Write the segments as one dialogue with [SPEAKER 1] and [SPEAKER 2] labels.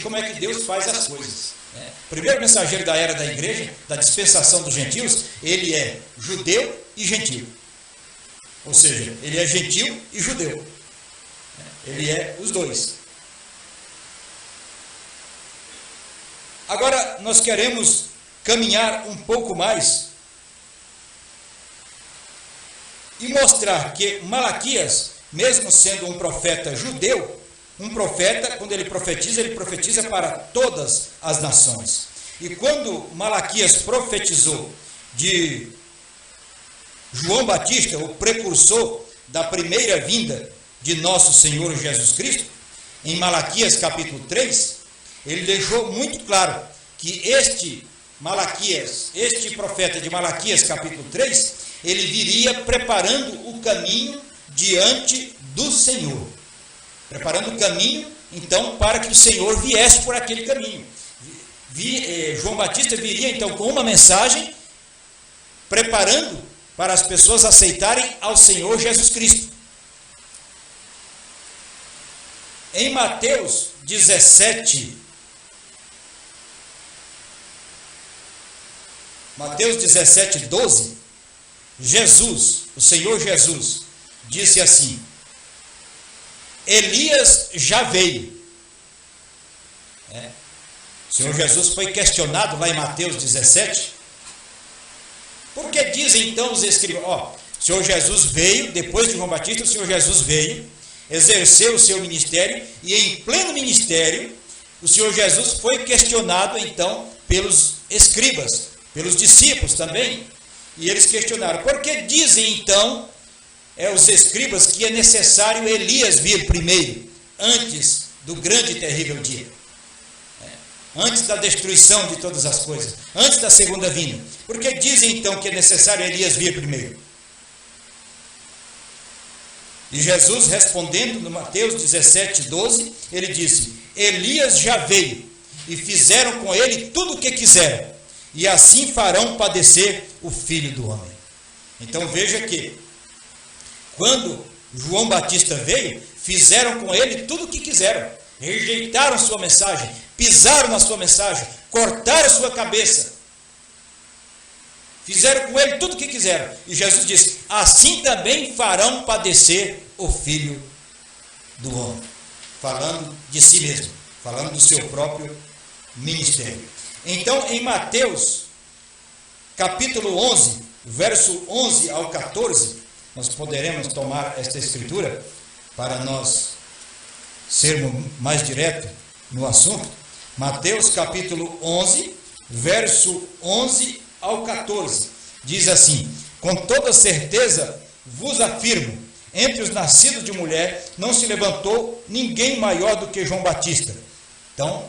[SPEAKER 1] como é que Deus faz as coisas. O primeiro mensageiro da era da igreja, da dispensação dos gentios, ele é judeu e gentil. Ou seja, ele é gentil e judeu. Ele é os dois. Agora, nós queremos caminhar um pouco mais e mostrar que Malaquias, mesmo sendo um profeta judeu, um profeta, quando ele profetiza para todas as nações. E quando Malaquias profetizou de João Batista, o precursor da primeira vinda de nosso Senhor Jesus Cristo, em Malaquias capítulo 3, ele deixou muito claro que este profeta de Malaquias capítulo 3, ele viria preparando o caminho diante do Senhor. Preparando o caminho, então, para que o Senhor viesse por aquele caminho. João Batista viria, então, com uma mensagem, preparando para as pessoas aceitarem ao Senhor Jesus Cristo. Em Mateus 17, Mateus 17, 12, o Senhor Jesus, disse assim: Elias já veio. O Senhor Jesus foi questionado lá em Mateus 17. Por que dizem então os escribas? O Senhor Jesus veio, depois de João Batista, o Senhor Jesus veio, exerceu o seu ministério, e em pleno ministério, o Senhor Jesus foi questionado então pelos escribas, pelos discípulos também, e eles questionaram: por que dizem então os escribas que é necessário Elias vir primeiro, antes do grande e terrível dia, antes da destruição de todas as coisas, antes da segunda vinda? Por que dizem então que é necessário Elias vir primeiro? E Jesus, respondendo no Mateus 17, 12, ele disse: Elias já veio, e fizeram com ele tudo o que quiseram, e assim farão padecer o Filho do Homem. Então veja que, quando João Batista veio, fizeram com ele tudo o que quiseram, rejeitaram sua mensagem, pisaram na sua mensagem, cortaram sua cabeça, fizeram com ele tudo o que quiseram. E Jesus disse: assim também farão padecer o Filho do Homem. Falando de si mesmo, falando do seu próprio ministério. Então, em Mateus, capítulo 11, verso 11 ao 14, nós poderemos tomar esta escritura para nós sermos mais diretos no assunto. Mateus, capítulo 11, verso 11 ao 14, diz assim: com toda certeza vos afirmo, entre os nascidos de mulher não se levantou ninguém maior do que João Batista. Então,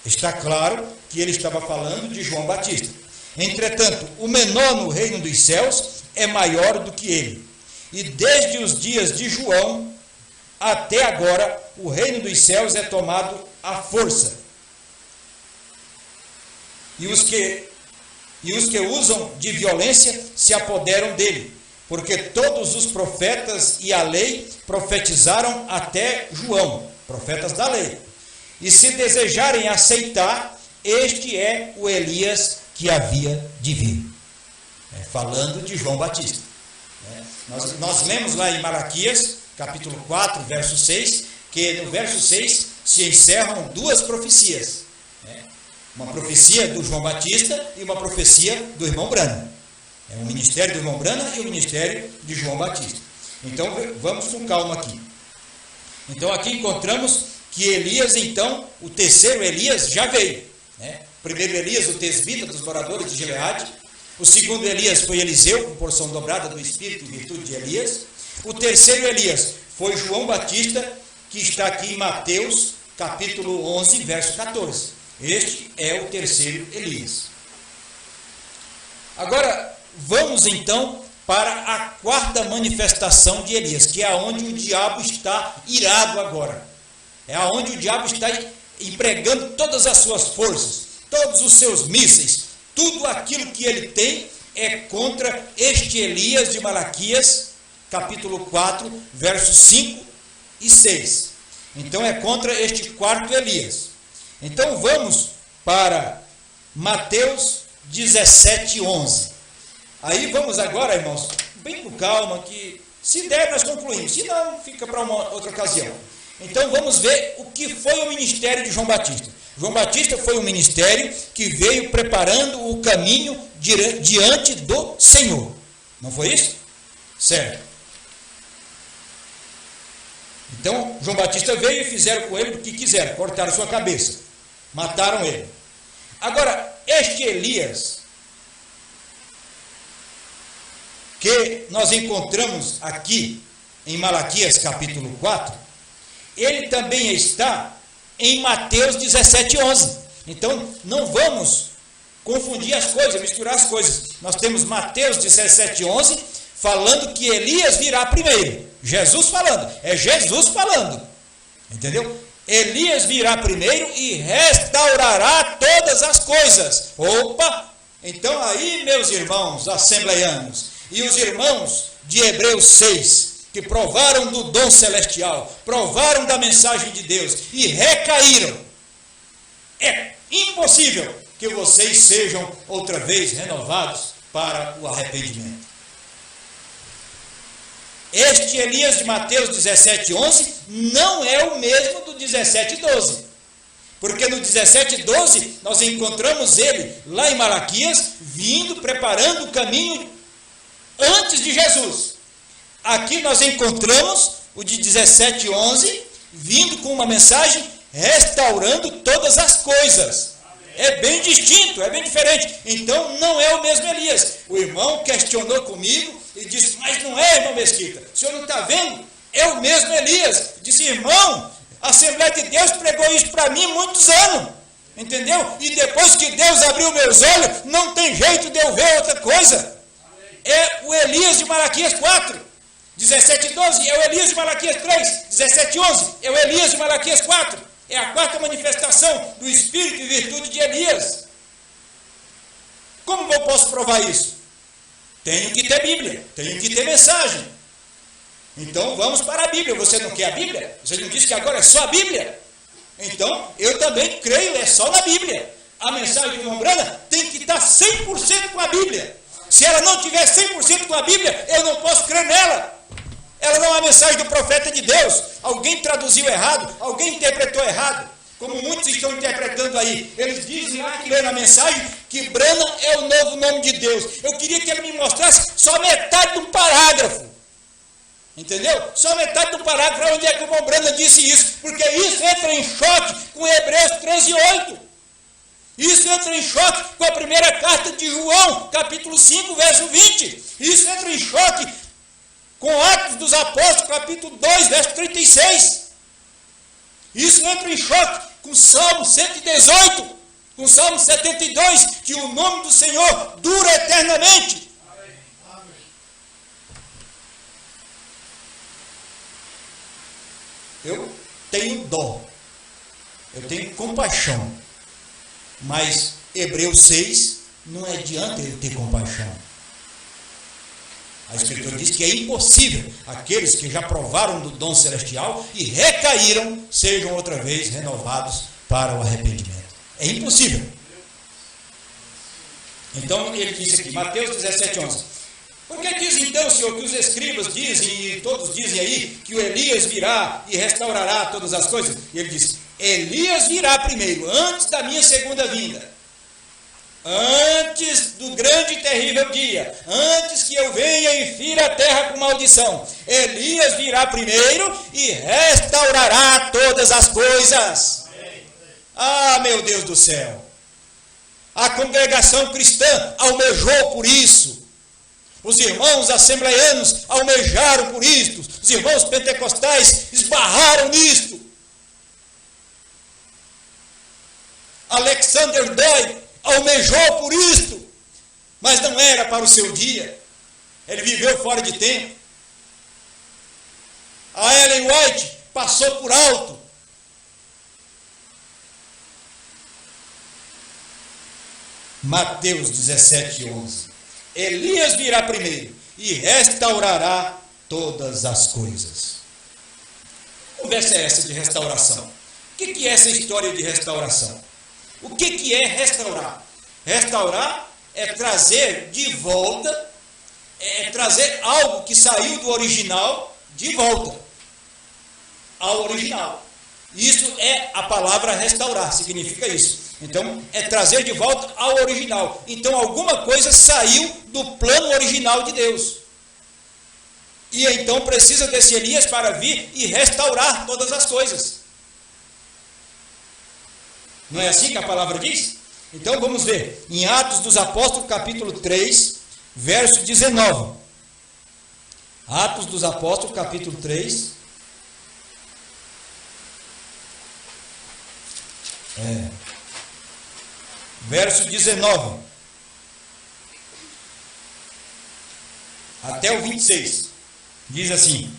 [SPEAKER 1] está claro que ele estava falando de João Batista. Entretanto, o menor no reino dos céus é maior do que ele. E desde os dias de João até agora, o reino dos céus é tomado à força. E os que usam de violência se apoderam dele, porque todos os profetas e a lei profetizaram até João, profetas da lei. E se desejarem aceitar, este é o Elias que havia de vir. Falando de João Batista. Nós lemos lá em Malaquias, capítulo 4, verso 6, que no verso 6 se encerram duas profecias. Uma profecia do João Batista e uma profecia do irmão Branham. O ministério do irmão Branham e o ministério de João Batista. Então, vamos com calma aqui. Então, aqui encontramos que Elias, então, o terceiro Elias já veio. O primeiro Elias, o tesbita dos moradores de Gileade. O segundo Elias foi Eliseu, com porção dobrada do Espírito e virtude de Elias. O terceiro Elias foi João Batista, que está aqui em Mateus, capítulo 11, verso 14. Este é o terceiro Elias. Agora, vamos então para a quarta manifestação de Elias, que é aonde o diabo está irado agora. É aonde o diabo está empregando todas as suas forças, todos os seus mísseis, tudo aquilo que ele tem é contra este Elias de Malaquias, capítulo 4, versos 5 e 6. Então é contra este quarto Elias. Então vamos para Mateus 17:11. Aí vamos agora, irmãos, bem com calma, que se der nós concluímos, se não, fica para uma outra ocasião. Então vamos ver o que foi o ministério de João Batista. João Batista foi um ministério que veio preparando o caminho diante do Senhor. Não foi isso? Certo. Então, João Batista veio e fizeram com ele o que quiseram, cortaram sua cabeça, mataram ele. Agora, este Elias, que nós encontramos aqui em Malaquias capítulo 4, ele também está em Mateus 17:11. Então, não vamos confundir as coisas, misturar as coisas. Nós temos Mateus 17:11, falando que Elias virá primeiro. Jesus falando, é Jesus falando. Entendeu? Elias virá primeiro e restaurará todas as coisas. Opa! Então aí, meus irmãos assembleianos, e os irmãos de Hebreus 6, que provaram do dom celestial, provaram da mensagem de Deus e recaíram, é impossível que vocês sejam outra vez renovados para o arrependimento. Este Elias de Mateus 17:11 não é o mesmo do 17:12. Porque no 17:12 nós encontramos ele lá em Malaquias, vindo, preparando o caminho antes de Jesus. Aqui nós encontramos o de 17:11, vindo com uma mensagem restaurando todas as coisas. É bem distinto, é bem diferente. Então não é o mesmo Elias. O irmão questionou comigo e disse, mas não é, irmão Mesquita, o senhor não está vendo? É o mesmo Elias. Disse, irmão, a Assembleia de Deus pregou isso para mim muitos anos. Entendeu? E depois que Deus abriu meus olhos, não tem jeito de eu ver outra coisa. É o Elias de Malaquias 4, 17:12, é o Elias de Malaquias 3, 17:11, é o Elias de Malaquias 4, é a quarta manifestação do Espírito e virtude de Elias. Como eu posso provar isso? Tenho que ter Bíblia, tenho que ter mensagem. Então vamos para a Bíblia. Você não quer a Bíblia? Você não disse que agora é só a Bíblia? Então eu também creio, é só na Bíblia. A mensagem de irmão Brana tem que estar 100% com a Bíblia. Se ela não tiver 100% com a Bíblia, eu não posso crer nela. Ela não é a mensagem do profeta de Deus. Alguém traduziu errado, alguém interpretou errado, como muitos estão interpretando aí. Eles dizem lá que lê na mensagem que Brana é o novo nome de Deus. Eu queria que ele me mostrasse só metade do parágrafo. Entendeu? Só metade do parágrafo, onde é que o irmão Brana disse isso. Porque isso entra em choque com Hebreus 13:8. Isso entra em choque com a primeira carta de João, capítulo 5, verso 20. Isso entra em choque com Atos dos Apóstolos, capítulo 2, verso 36. Isso entra em choque com Salmo 118, com Salmo 72, que o nome do Senhor dura eternamente. Amém. Eu tenho dó, eu tenho compaixão, mas Hebreus 6 não adianta ele ter compaixão. A Escritura diz que é impossível aqueles que já provaram do dom celestial e recaíram, sejam outra vez renovados para o arrependimento. É impossível. Então ele disse aqui, Mateus 17:11. Por que diz então, Senhor, que os escribas dizem, e todos dizem aí, que o Elias virá e restaurará todas as coisas? E ele diz, Elias virá primeiro, antes da minha segunda vinda. Antes do grande e terrível dia, antes que eu venha e fira a terra com maldição, Elias virá primeiro e restaurará todas as coisas. Ah, meu Deus do céu! A congregação cristã almejou por isso. Os irmãos assembleianos almejaram por isto. Os irmãos pentecostais esbarraram nisto. Alexander Doyle almejou por isto, mas não era para o seu dia. Ele viveu fora de tempo. A Ellen White passou por alto. Mateus 17:11. Elias virá primeiro e restaurará todas as coisas. Que conversa é essa de restauração? O que é essa história de restauração? O que é restaurar? Restaurar é trazer de volta, é trazer algo que saiu do original de volta ao original. Isso é a palavra restaurar, significa isso. Então, é trazer de volta ao original. Então, alguma coisa saiu do plano original de Deus. E então precisa desse Elias para vir e restaurar todas as coisas. Não é assim que a palavra diz? Então, vamos ver. Em Atos dos Apóstolos, capítulo 3, verso 19. Atos dos Apóstolos, capítulo 3. Verso 19 até o 26, diz assim: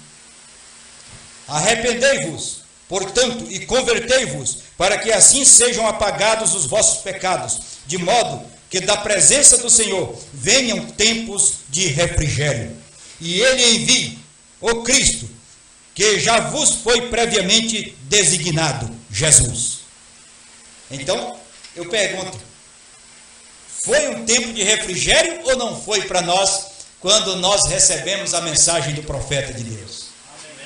[SPEAKER 1] arrependei-vos, portanto, e convertei-vos, para que assim sejam apagados os vossos pecados, de modo que da presença do Senhor venham tempos de refrigério, e Ele envie o Cristo, que já vos foi previamente designado, Jesus. Então, eu pergunto, foi um tempo de refrigério ou não foi para nós, quando nós recebemos a mensagem do profeta de Deus?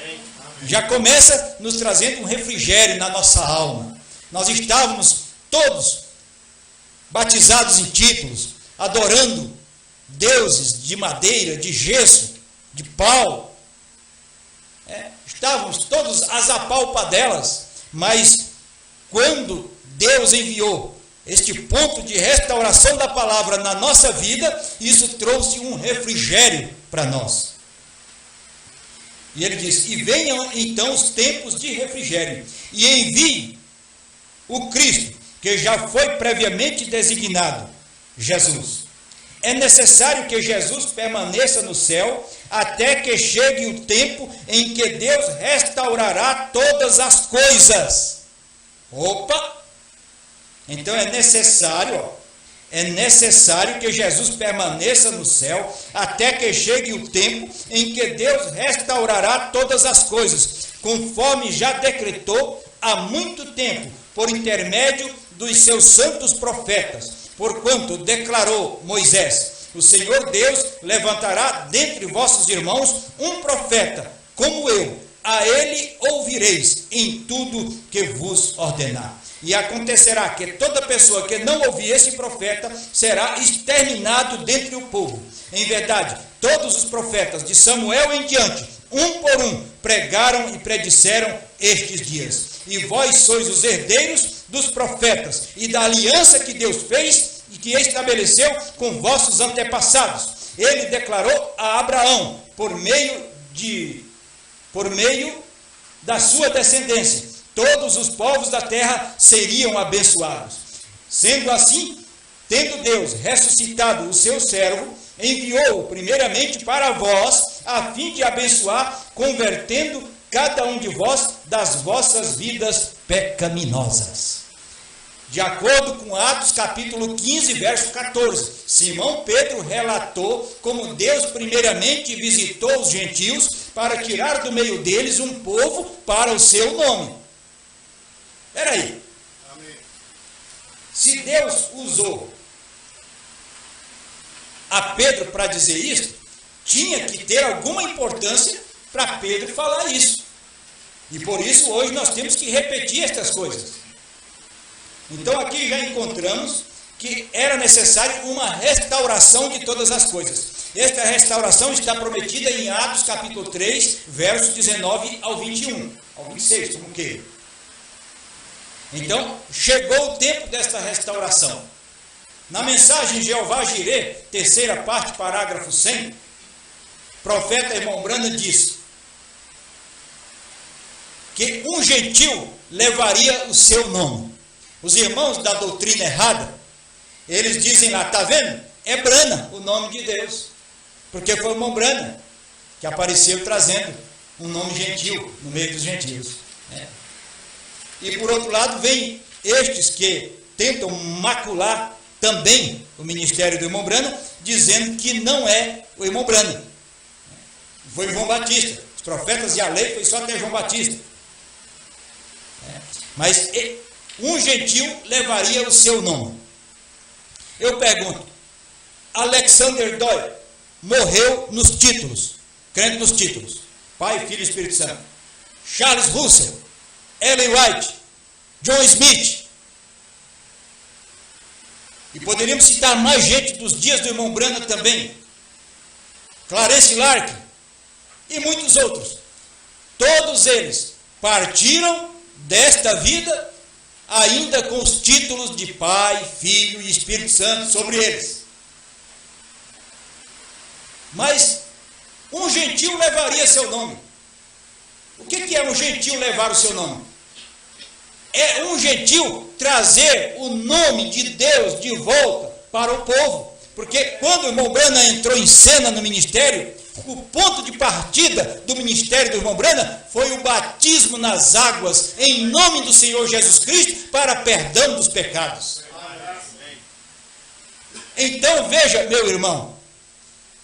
[SPEAKER 1] Amém. Já começa nos trazendo um refrigério na nossa alma. Nós estávamos todos batizados em títulos, adorando deuses de madeira, de gesso, de pau. Estávamos todos às apalpadelas, mas quando Deus enviou este ponto de restauração da palavra na nossa vida, isso trouxe um refrigério para nós. E ele diz: e venham então os tempos de refrigério, e envie o Cristo, que já foi previamente designado, Jesus. É necessário que Jesus permaneça no céu, até que chegue o tempo em que Deus restaurará todas as coisas. Opa! Então é necessário que Jesus permaneça no céu, até que chegue o tempo em que Deus restaurará todas as coisas, conforme já decretou há muito tempo, por intermédio dos seus santos profetas, porquanto declarou Moisés: o Senhor Deus levantará dentre vossos irmãos um profeta, como eu, a ele ouvireis em tudo que vos ordenar. E acontecerá que toda pessoa que não ouvir esse profeta será exterminado dentre o povo. Em verdade, todos os profetas de Samuel em diante, um por um, pregaram e predisseram estes dias. E vós sois os herdeiros dos profetas e da aliança que Deus fez e que estabeleceu com vossos antepassados. Ele declarou a Abraão, por meio da sua descendência, todos os povos da terra seriam abençoados. Sendo assim, tendo Deus ressuscitado o seu servo, enviou-o primeiramente para vós, a fim de abençoar, convertendo cada um de vós das vossas vidas pecaminosas. De acordo com Atos capítulo 15, verso 14, Simão Pedro relatou como Deus primeiramente visitou os gentios para tirar do meio deles um povo para o seu nome. Espera aí. Se Deus usou a Pedro para dizer isso, tinha que ter alguma importância para Pedro falar isso. E por isso hoje nós temos que repetir estas coisas. Então aqui já encontramos que era necessário uma restauração de todas as coisas. Esta restauração está prometida em Atos capítulo 3, versos 19 ao 21, ao 26, como queira. Então, chegou o tempo desta restauração. Na mensagem Jeová Jirê, terceira parte, parágrafo 100, profeta irmão Branham disse que um gentil levaria o seu nome. Os irmãos da doutrina errada, eles dizem lá, está vendo? É Branham o nome de Deus, porque foi o irmão Branham que apareceu trazendo um nome gentil no meio dos gentios. E por outro lado, vem estes que tentam macular também o ministério do irmão Branham, dizendo que não é o irmão Branham, foi João Batista. Os profetas e a lei foi só até João Batista. Mas um gentil levaria o seu nome. Eu pergunto, Alexander Doyle morreu nos títulos, crente nos títulos, Pai, Filho e Espírito Santo. Charles Russell, Ellen White, John Smith. E poderíamos citar mais gente dos dias do irmão Branham também. Clarence Lark e muitos outros. Todos eles partiram desta vida ainda com os títulos de Pai, Filho e Espírito Santo sobre eles. Mas um gentil levaria seu nome. O que é um gentil levar o seu nome? É um gentil trazer o nome de Deus de volta para o povo. Porque quando o irmão Branham entrou em cena no ministério, o ponto de partida do ministério do irmão Branham foi o batismo nas águas, em nome do Senhor Jesus Cristo, para perdão dos pecados. Então veja, meu irmão,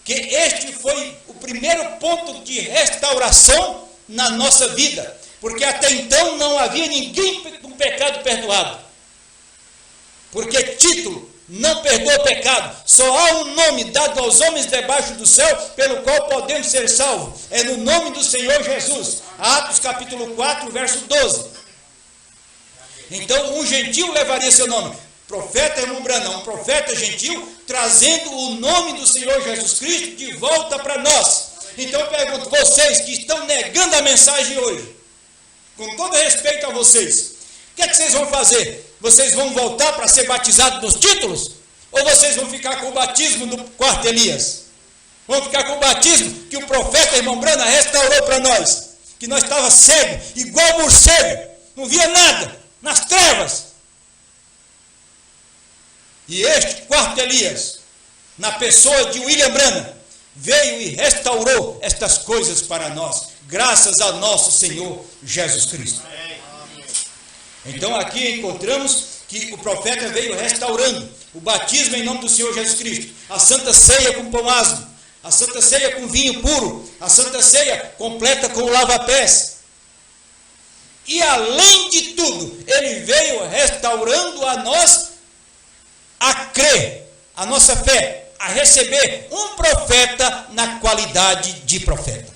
[SPEAKER 1] que este foi o primeiro ponto de restauração na nossa vida, porque até então não havia ninguém com pecado perdoado, porque título não perdoa pecado, só há um nome dado aos homens debaixo do céu, pelo qual podemos ser salvos, é no nome do Senhor Jesus. Atos capítulo 4, verso 12. Então um gentil levaria seu nome, profeta irmão Branham, um profeta gentil, trazendo o nome do Senhor Jesus Cristo de volta para nós. Então eu pergunto, vocês que estão negando a mensagem hoje, com todo respeito a vocês, o que é que vocês vão fazer? Vocês vão voltar para ser batizados nos títulos? Ou vocês vão ficar com o batismo do quarto Elias? Vão ficar com o batismo que o profeta irmão Branham restaurou para nós, que nós estávamos cegos, igual morcego, não via nada, nas trevas. E este quarto Elias, na pessoa de William Branham, veio e restaurou estas coisas para nós, graças a nosso Senhor Jesus Cristo. Então aqui encontramos que o profeta veio restaurando o batismo em nome do Senhor Jesus Cristo, a santa ceia com pão asmo, a santa ceia com vinho puro, a santa ceia completa com o lava-pés. E além de tudo, ele veio restaurando a nós a crer, a nossa fé, a receber um profeta na qualidade de profeta.